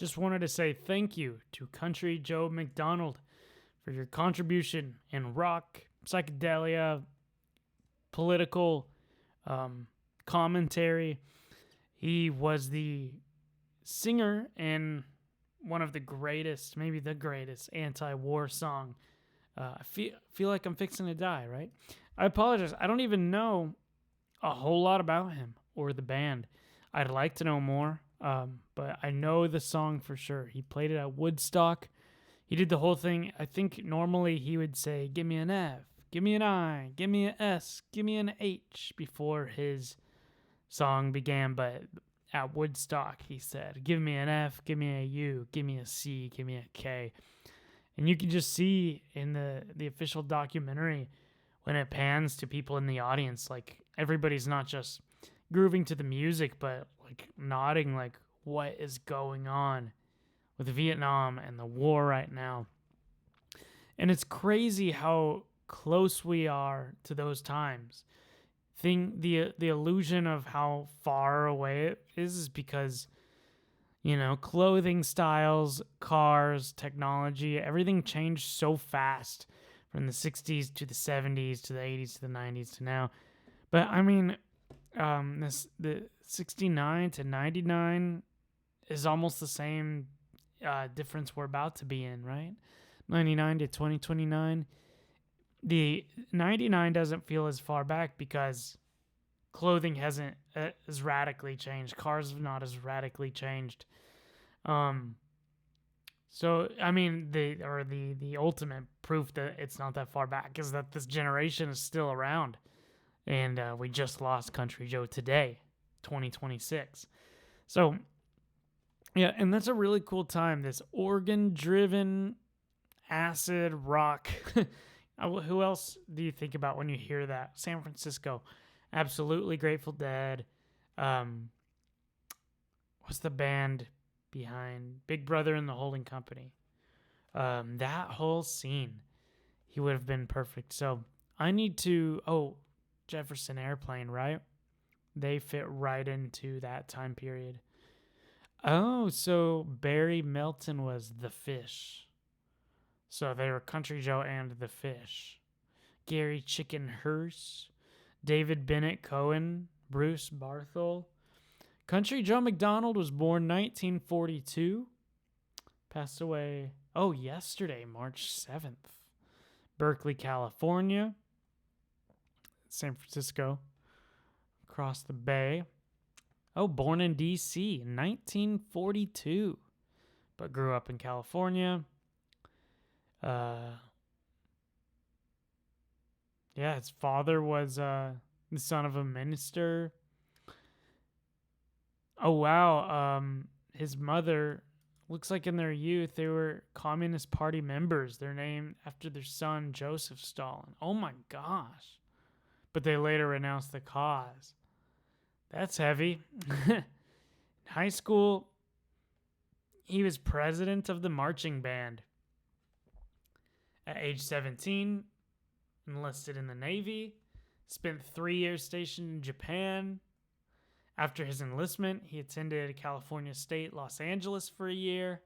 Just wanted to say thank you to Country Joe McDonald for your contribution in rock, psychedelia, political commentary. He was the singer in one of the greatest, maybe the greatest anti-war song. I feel like I'm fixing to die, right? I apologize. I don't even know a whole lot about him or the band. I'd like to know more, but I know the song for sure. He played it at Woodstock. He did the whole thing. I think normally he would say, "Give me an F, give me an I, give me an S, give me an H" before his song began, but at Woodstock he said, "Give me an F, give me a U, give me a C, give me a K." And you can just see in the official documentary when it pans to people in the audience, like everybody's not just grooving to the music, but like nodding, like what is going on with Vietnam and the war right now. And it's crazy how close we are to those times. The illusion of how far away it is because clothing styles, cars, technology, everything changed so fast from the 60s to the 70s to the 80s to the 90s to now. But I mean, the 69 to 99 is almost the same difference we're about to be in, right? 99 to 2029. The 99 doesn't feel as far back because clothing hasn't as radically changed. Cars have not as radically changed. So I mean, the ultimate proof that it's not that far back is that this generation is still around, and we just lost Country Joe today, 2026. So yeah, and that's a really cool time. This organ-driven acid rock. Who else do you think about when you hear that? San Francisco, absolutely. Grateful Dead. What's the band behind Big Brother and the Holding Company? That whole scene, he would have been perfect. So I need to. Oh, Jefferson Airplane, right? They fit right into that time period. Oh, so Barry Melton was the Fish. So they were Country Joe and the Fish. Gary Chicken Hearst, David Bennett Cohen, Bruce Barthel. Country Joe McDonald was born 1942. Passed away, yesterday, March 7th. Berkeley, California. San Francisco. Across the bay. Oh, born in D.C. in 1942. But grew up in California. His father was the son of a minister. Oh, wow. His mother, looks like in their youth, they were Communist Party members. They're named after their son, Joseph Stalin. Oh, my gosh. But they later renounced the cause. That's heavy. In high school, he was president of the marching band. At age 17, enlisted in the Navy, spent 3 years stationed in Japan. After his enlistment, he attended California State, Los Angeles for a year,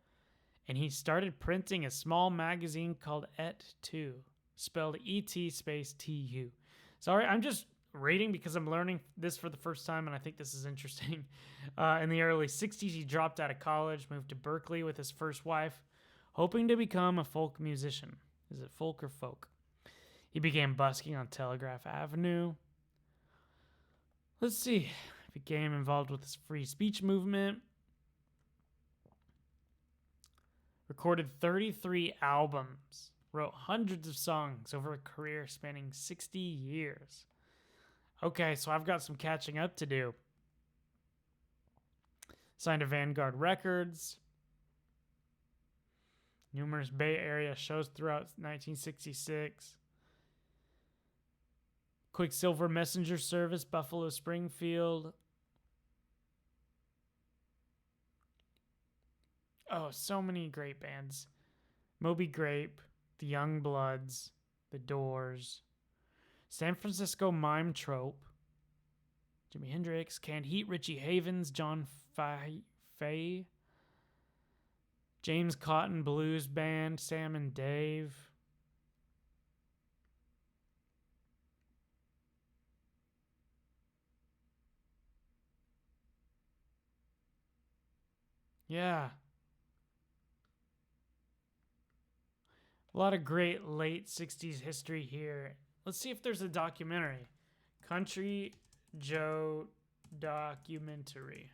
and he started printing a small magazine called Et2, spelled E-T space T-U. Sorry, I'm just reading because I'm learning this for the first time, and I think this is interesting. In the early 60s, he dropped out of college, moved to Berkeley with his first wife, hoping to become a folk musician. Is it folk or folk? He began busking on Telegraph Avenue. Let's see. He became involved with this free speech movement. Recorded 33 albums. Wrote hundreds of songs over a career spanning 60 years. Okay, so I've got some catching up to do. Signed to Vanguard Records. Numerous Bay Area shows throughout 1966. Quicksilver Messenger Service, Buffalo Springfield. Oh, so many great bands. Moby Grape, The Young Bloods, The Doors, San Francisco Mime Trope, Jimi Hendrix, Canned Heat, Richie Havens, John Fahey, James Cotton Blues Band, Sam and Dave. Yeah. A lot of great late 60s history here. Let's see if there's a documentary. Country Joe documentary.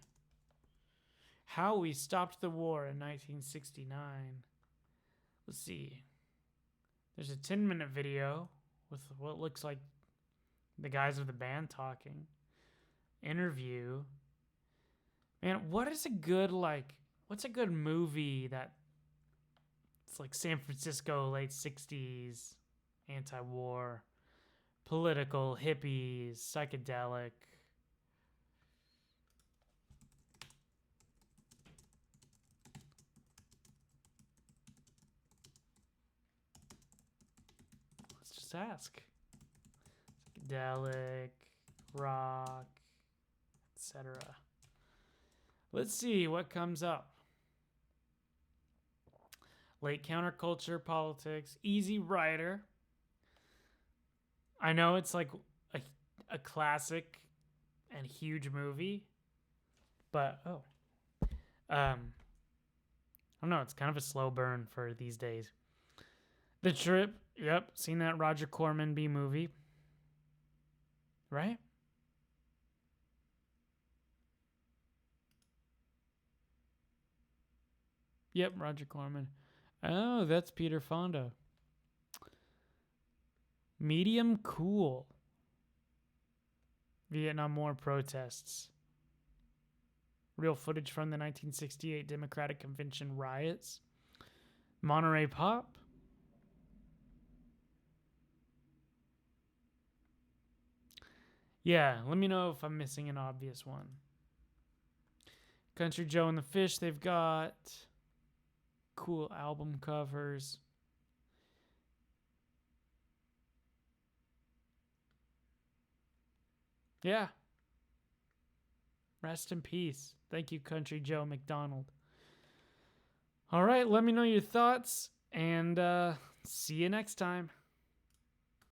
How we stopped the war in 1969. Let's see. There's a 10-minute video with what looks like the guys of the band talking. Interview. Man, what's a good movie that it's like San Francisco, late 60s, anti-war, political, hippies, psychedelic. Let's just ask. Psychedelic, rock, etc. Let's see what comes up. Late counterculture, politics, Easy Rider. I know it's like a classic and huge movie, but I don't know. It's kind of a slow burn for these days. The Trip. Yep, seen that Roger Corman B movie. Right? Yep, Roger Corman. Oh, that's Peter Fonda. Medium Cool. Vietnam War protests. Real footage from the 1968 Democratic Convention riots. Monterey Pop. Yeah, let me know if I'm missing an obvious one. Country Joe and the Fish, they've got cool album covers. Yeah. Rest in peace. Thank you, Country Joe McDonald. All right, let me know your thoughts, and see you next time.